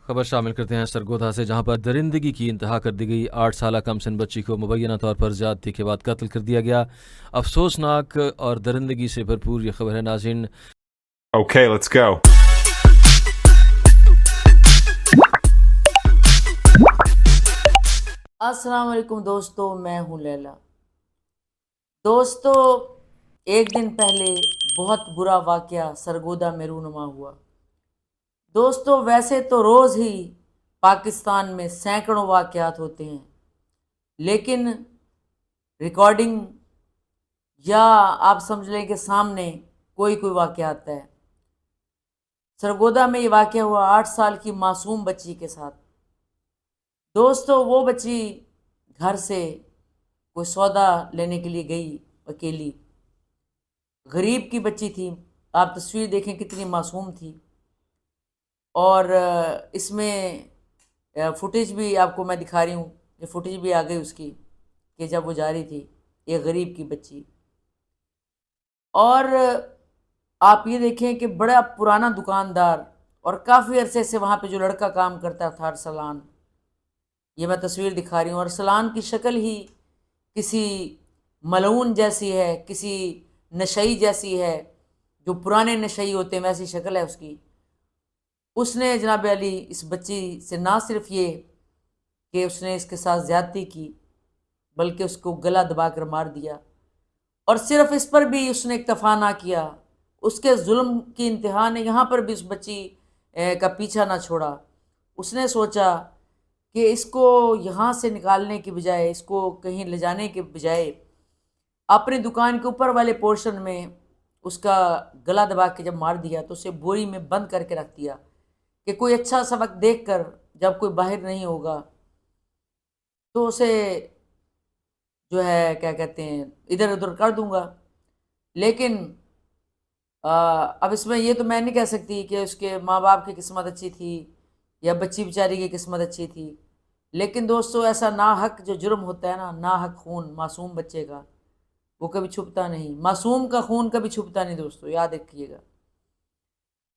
खबर शामिल करते हैं सरगोधा से, जहां पर दरिंदगी की इंतहा कर दी गई। 8 साल कम सिन बच्ची को मुबैना तौर पर ज़्यादती के बाद कत्ल कर दिया गया। अफसोसनाक और दरिंदगी से भरपूर ये खबर है नाज़रीन। Okay, let's go. अस्सलाम वालेकुम दोस्तों, मैं हूँ लैला। दोस्तों, एक दिन पहले बहुत बुरा वाक़या सरगोदा में रूनुमा हुआ। दोस्तों, वैसे तो रोज़ ही पाकिस्तान में सैकड़ों वाक़यात होते हैं, लेकिन रिकॉर्डिंग या आप समझ लें कि सामने कोई वाक़या आता है। सरगोदा में ये वाक़या हुआ 8 साल की मासूम बच्ची के साथ। दोस्तों, वो बच्ची घर से कोई सौदा लेने के लिए गई अकेली। गरीब की बच्ची थी, आप तस्वीर देखें कितनी मासूम थी। और इसमें फुटेज भी आपको मैं दिखा रही हूँ, ये फुटेज भी आ गई उसकी कि जब वो जा रही थी, ये गरीब की बच्ची। और आप ये देखें कि बड़ा पुराना दुकानदार और काफ़ी अरसे से वहाँ पे जो लड़का काम करता था अरसलान, ये मैं तस्वीर दिखा रही हूँ। अरसलान की शक्ल ही किसी मलऊन जैसी है, किसी नशई जैसी है, जो पुराने नशई होते हैं वैसी शक्ल है उसकी। उसने जनाब अली इस बच्ची से ना सिर्फ ये कि उसने इसके साथ ज़्यादती की, बल्कि उसको गला दबा कर मार दिया। और सिर्फ इस पर भी उसने इक्तफा ना किया, उसके जुल्म की इंतहा ने यहाँ पर भी उस बच्ची का पीछा ना छोड़ा। उसने सोचा कि इसको यहाँ से निकालने की बजाय, इसको कहीं ले जाने के बजाय, अपनी दुकान के ऊपर वाले पोर्शन में उसका गला दबा के जब मार दिया तो उसे बोरी में बंद करके रख दिया कि कोई अच्छा सा वक्त देख कर, जब कोई बाहर नहीं होगा तो उसे जो है क्या कहते हैं इधर उधर कर दूंगा। लेकिन अब इसमें ये तो मैं नहीं कह सकती कि उसके माँ बाप की किस्मत अच्छी थी या बच्ची बेचारी की किस्मत अच्छी थी। लेकिन दोस्तों, ऐसा नाहक जो जुर्म होता है ना, नाहक खून मासूम बच्चे का, वो कभी छुपता नहीं। मासूम का खून कभी छुपता नहीं दोस्तों, याद रखिएगा।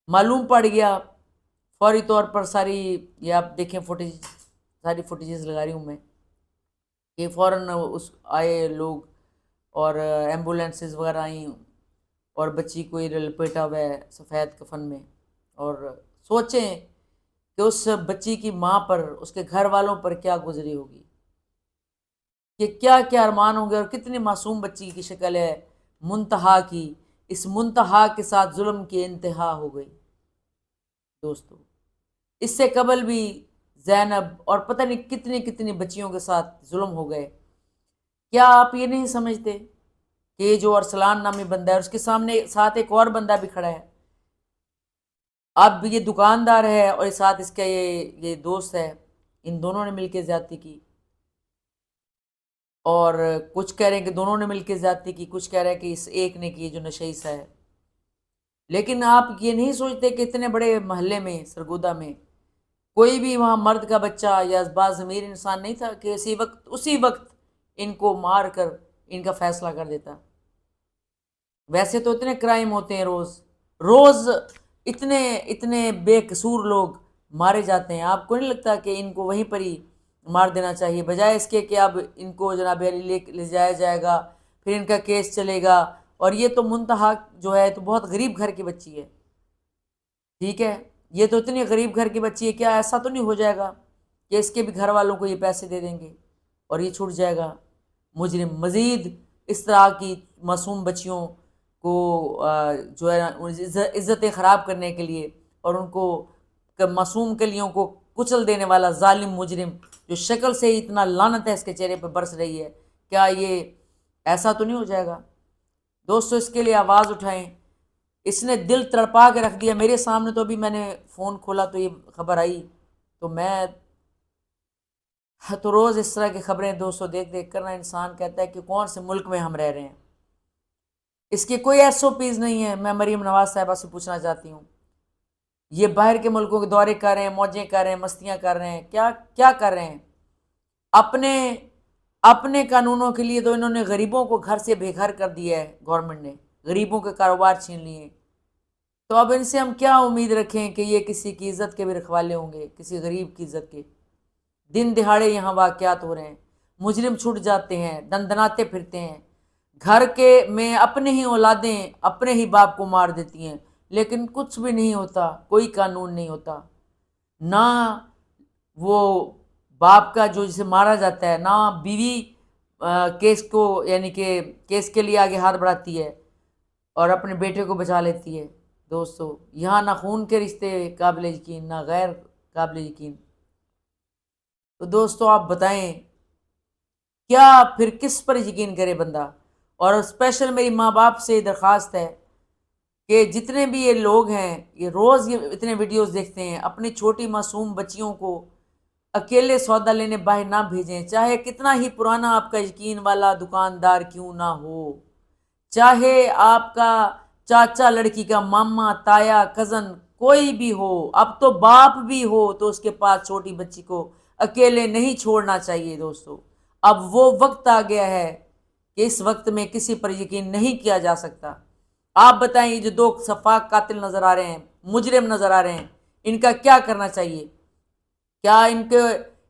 मालूम पड़ गया फौरी तौर पर सारी, ये आप देखें फुटेज, सारी फुटेजेस लगा रही हूँ मैं, कि फ़ौरन उस आए लोग और एम्बुलेंसेस वगैरह आई और बच्ची को ये लपेटा हुआ है सफ़ेद कफन में। और सोचें कि उस बच्ची की माँ पर, उसके घर वालों पर क्या गुजरी होगी, कि क्या क्या अरमान होंगे। और कितनी मासूम बच्ची की शक्ल है, मुंतहा की। इस मुंतहा के साथ जुल्म की इंतहा हो गई दोस्तों। इससे कबल भी ज़ैनब और पता नहीं कितनी कितनी बच्चियों के साथ जुल्म हो गए। क्या आप ये नहीं समझते कि ये जो अरसलान नामी बंदा है, उसके सामने साथ एक और बंदा भी खड़ा है। अब ये दुकानदार है और साथ इसका ये दोस्त है, इन दोनों ने मिलकर ज्यादती की। और कुछ कह रहे हैं कि दोनों ने मिलकर ज्यादती की, कुछ कह रहे हैं कि इस एक ने की जो नशई सा है। लेकिन आप ये नहीं सोचते कि इतने बड़े महल्ले में, सरगोदा में, कोई भी वहाँ मर्द का बच्चा या बाज़मीर इंसान नहीं था कि उसी वक्त इनको मार कर इनका फैसला कर देता। वैसे तो इतने क्राइम होते हैं रोज़ रोज़, इतने इतने बेकसूर लोग मारे जाते हैं। आपको नहीं लगता कि इनको वहीं पर ही मार देना चाहिए, बजाय इसके कि अब इनको जनाब अली ले जाया जाएगा, फिर इनका केस चलेगा। और ये तो मुंतहा जो है तो बहुत गरीब घर की बच्ची है, ठीक है, ये तो इतनी गरीब घर की बच्ची है, क्या ऐसा तो नहीं हो जाएगा कि इसके भी घर वालों को ये पैसे दे देंगे और ये छूट जाएगा। मुजरिम मज़ीद इस तरह की मासूम बच्चियों को जो है इज़्ज़तें ख़राब करने के लिए और उनको मासूम कलियों को कुचल देने वाला जालिम मुजरिम, जो शक्ल से ही इतना लानत है इसके चेहरे पर बरस रही है, क्या ये ऐसा तो नहीं हो जाएगा दोस्तों? इसके लिए आवाज़ उठाएं। इसने दिल तड़पा के रख दिया मेरे सामने। तो अभी मैंने फ़ोन खोला तो ये खबर आई, तो मैं तो रोज़ इस तरह की खबरें दोस्तों देख देख कर ना इंसान कहता है कि कौन से मुल्क में हम रह रहे हैं। इसकी कोई SOPs नहीं है। मैं मरीम नवाज साहिबा से पूछना चाहती हूँ, ये बाहर के मुल्कों के दौरे कर रहे हैं, मौजें कर रहे हैं, मस्तियाँ कर रहे हैं, क्या क्या कर रहे हैं? अपने अपने कानूनों के लिए तो इन्होंने गरीबों को घर से बेघर कर दिया है। गवर्नमेंट ने गरीबों के कारोबार छीन लिए, تو اب ان سے ہم کیا امید رکھیں کہ یہ کسی کی عزت کے بھی رکھوالے ہوں گے، کسی غریب کی عزت کے؟ دن دہاڑے یہاں واقعات ہو رہے ہیں، مجرم چھوٹ جاتے ہیں، دندناتے پھرتے ہیں، گھر کے میں اپنے ہی اولادیں اپنے ہی باپ کو مار دیتی ہیں، لیکن کچھ بھی نہیں ہوتا، کوئی قانون نہیں ہوتا، نہ وہ باپ کا جو جسے مارا جاتا ہے، نہ بیوی کیس کو یعنی کہ کیس کے لیے آگے ہاتھ بڑھاتی ہے اور اپنے بیٹے کو بچا لیتی ہے۔ دوستو یہاں نہ خون کے رشتے قابل یقین، نہ غیر قابل یقین۔ تو دوستو آپ بتائیں کیا پھر کس پر یقین کرے بندہ؟ اور اسپیشل میری ماں باپ سے درخواست ہے کہ جتنے بھی یہ لوگ ہیں، یہ روز یہ اتنے ویڈیوز دیکھتے ہیں، اپنی چھوٹی معصوم بچیوں کو اکیلے سودا لینے باہر نہ بھیجیں، چاہے کتنا ہی پرانا آپ کا یقین والا دکاندار کیوں نہ ہو، چاہے آپ کا چاچا لڑکی کا ماما تایا کزن کوئی بھی ہو، اب تو باپ بھی ہو تو اس کے پاس چھوٹی بچی کو اکیلے نہیں چھوڑنا چاہیے۔ دوستو اب وہ وقت آ گیا ہے کہ اس وقت میں کسی پر یقین نہیں کیا جا سکتا۔ آپ بتائیں یہ جو دو سفاک قاتل نظر آ رہے ہیں، مجرم نظر آ رہے ہیں، ان کا کیا کرنا چاہیے؟ کیا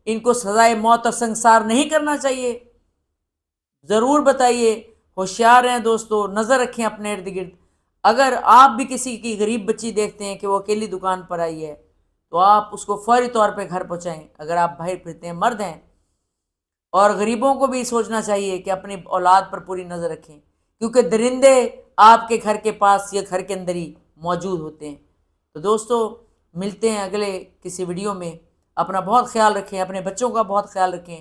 ان کو سزائے موت اور سنگسار نہیں کرنا چاہیے؟ ضرور بتائیے، ہوشیار ہیں دوستو، نظر رکھیں اپنے ارد گرد۔ اگر آپ بھی کسی کی غریب بچی دیکھتے ہیں کہ وہ اکیلی دکان پر آئی ہے تو آپ اس کو فوری طور پہ گھر پہنچائیں، اگر آپ باہر پھرتے ہیں، مرد ہیں۔ اور غریبوں کو بھی سوچنا چاہیے کہ اپنی اولاد پر پوری نظر رکھیں، کیونکہ درندے آپ کے گھر کے پاس یا گھر کے اندر ہی موجود ہوتے ہیں۔ تو دوستو ملتے ہیں اگلے کسی ویڈیو میں، اپنا بہت خیال رکھیں، اپنے بچوں کا بہت خیال رکھیں۔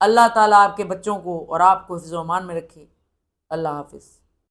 اللہ تعالیٰ آپ کے بچوں کو اور آپ کو حفظ و امان میں رکھے۔ اللہ حافظ۔